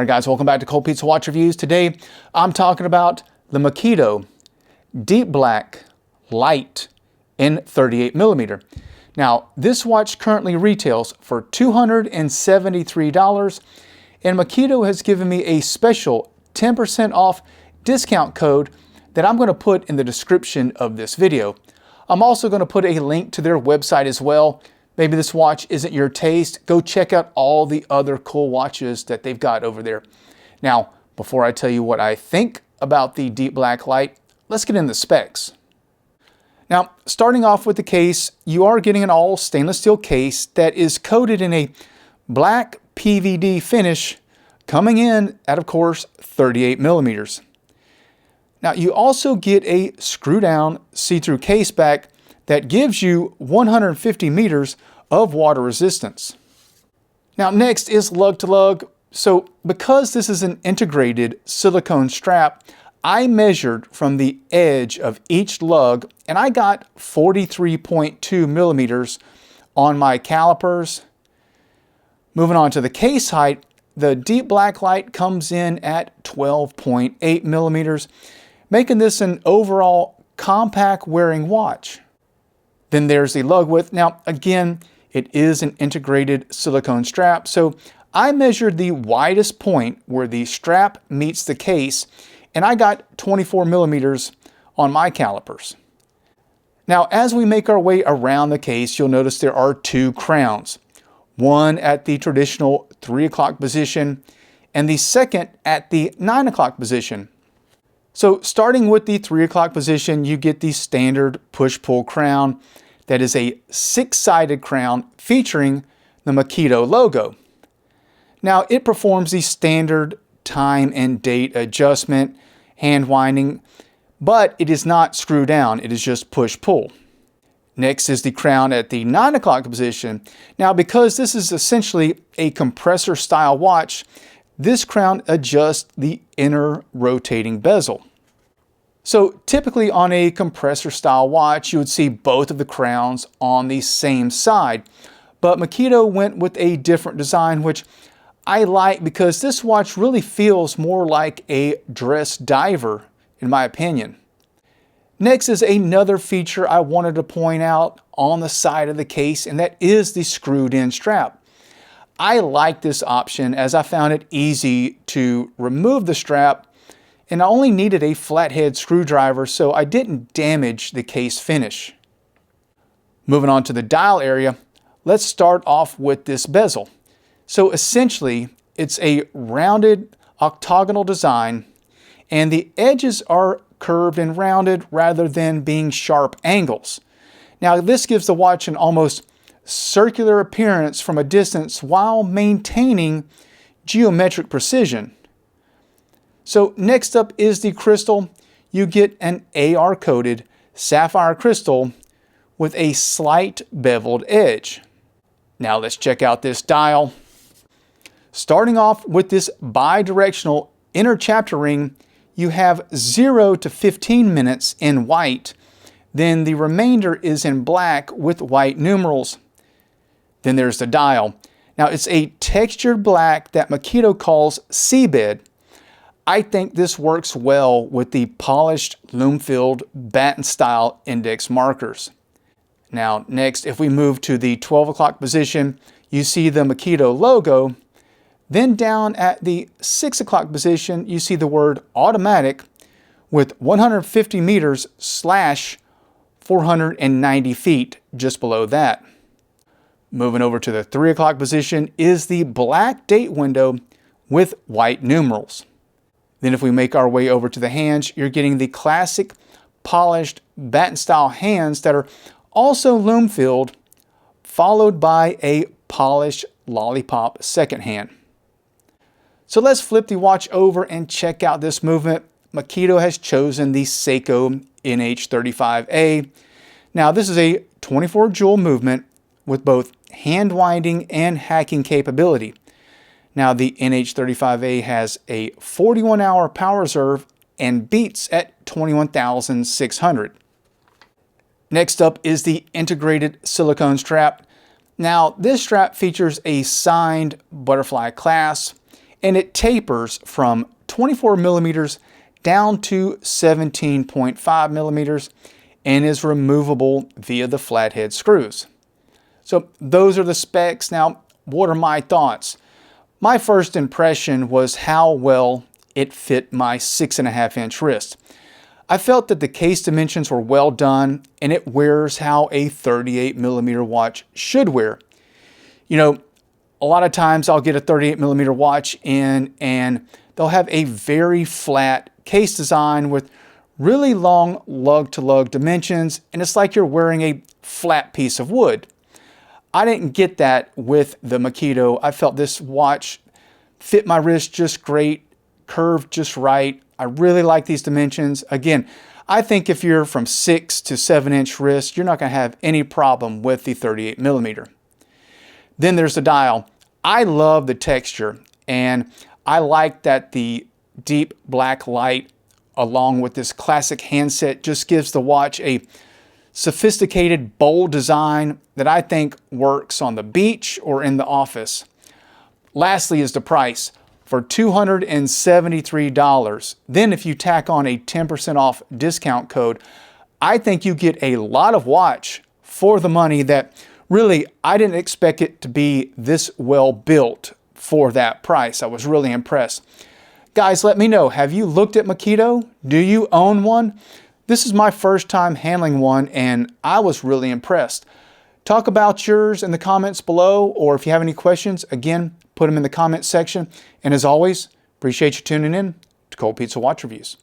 Alright guys, welcome back to Cold Pizza Watch Reviews. Today I'm talking about the Makydo Deep Black Lite in 38mm. Now this watch currently retails for $273 and Makydo has given me a special 10% off discount code that I'm going to put in the description of this video. I'm also going to put a link to their website as well. Maybe this watch isn't your taste. Go check out all the other cool watches that they've got over there. Now, before I tell you what I think about the Deep Black Lite, let's get into the specs. Now, starting off with the case, you are getting an all stainless steel case that is coated in a black PVD finish, coming in at, of course, 38mm. Now, you also get a screw down see-through case back that gives you 150 meters of water resistance. Now next is lug to lug. So because this is an integrated silicone strap, I measured from the edge of each lug and I got 43.2 millimeters on my calipers. Moving on to the case height, the Deep Black Lite comes in at 12.8 millimeters, making this an overall compact wearing watch. Then there's the lug width. Now, again, it is an integrated silicone strap, so I measured the widest point where the strap meets the case, and I got 24 millimeters on my calipers. Now, as we make our way around the case, you'll notice there are two crowns. One at the traditional 3 o'clock position, and the second at the 9 o'clock position. So starting with the 3 o'clock position, you get the standard push-pull crown that is a 6-sided crown featuring the Makydo logo. Now it performs the standard time and date adjustment, hand winding, but it is not screw down, it is just push-pull. Next is the crown at the 9 o'clock position. Now because this is essentially a compressor style watch, this crown adjusts the inner rotating bezel. So typically on a compressor style watch, you would see both of the crowns on the same side, but Makydo went with a different design, which I like because this watch really feels more like a dress diver, in my opinion. Next is another feature I wanted to point out on the side of the case, and that is the screwed in strap. I like this option as I found it easy to remove the strap, and I only needed a flathead screwdriver, so I didn't damage the case finish. Moving on to the dial area, let's start off with this bezel. So essentially, it's a rounded octagonal design, and the edges are curved and rounded rather than being sharp angles. Now this gives the watch an almost circular appearance from a distance while maintaining geometric precision. So next up is the crystal. You get an AR coated sapphire crystal with a slight beveled edge. Now let's check out this dial. Starting off with this bi-directional inner chapter ring, you have 0 to 15 minutes in white. Then the remainder is in black with white numerals. Then there's the dial. Now it's a textured black that Makydo calls seabed. I think this works well with the polished lume-filled batten style index markers. Now next, if we move to the 12 o'clock position, you see the Makydo logo. Then down at the 6 o'clock position, you see the word automatic with 150 meters / 490 feet just below that. Moving over to the 3 o'clock position is the black date window with white numerals. Then if we make our way over to the hands, you're getting the classic polished batten style hands that are also lume filled, followed by a polished lollipop second hand. So let's flip the watch over and check out this movement. Makydo has chosen the Seiko NH35A. Now this is a 24 jewel movement with both hand winding and hacking capability. Now the NH35A has a 41-hour power reserve and beats at 21,600. Next up is the integrated silicone strap. Now this strap features a signed butterfly clasp and it tapers from 24 millimeters down to 17.5 millimeters and is removable via the flathead screws. So those are the specs. Now, what are my thoughts? My first impression was how well it fit my 6.5-inch wrist. I felt that the case dimensions were well done and it wears how a 38 millimeter watch should wear. You know, a lot of times I'll get a 38 millimeter watch in and they'll have a very flat case design with really long lug-to-lug dimensions, and it's like you're wearing a flat piece of wood. I didn't get that with the Makydo. I felt this watch fit my wrist just great, curved just right. I really like these dimensions. Again, I think if you're from 6 to 7-inch wrist, you're not going to have any problem with the 38 millimeter. Then there's the dial. I love the texture, and I like that the deep black light along with this classic handset just gives the watch a sophisticated, bold design that I think works on the beach or in the office. Lastly is the price. For $273. Then if you tack on a 10% off discount code, I think you get a lot of watch for the money that really I didn't expect it to be this well built for that price. I was really impressed. Guys, let me know, have you looked at Makydo? Do you own one? This is my first time handling one and I was really impressed. Talk about yours in the comments below, or if you have any questions, again, put them in the comments section. And as always, appreciate you tuning in to Cold Pizza Watch Reviews.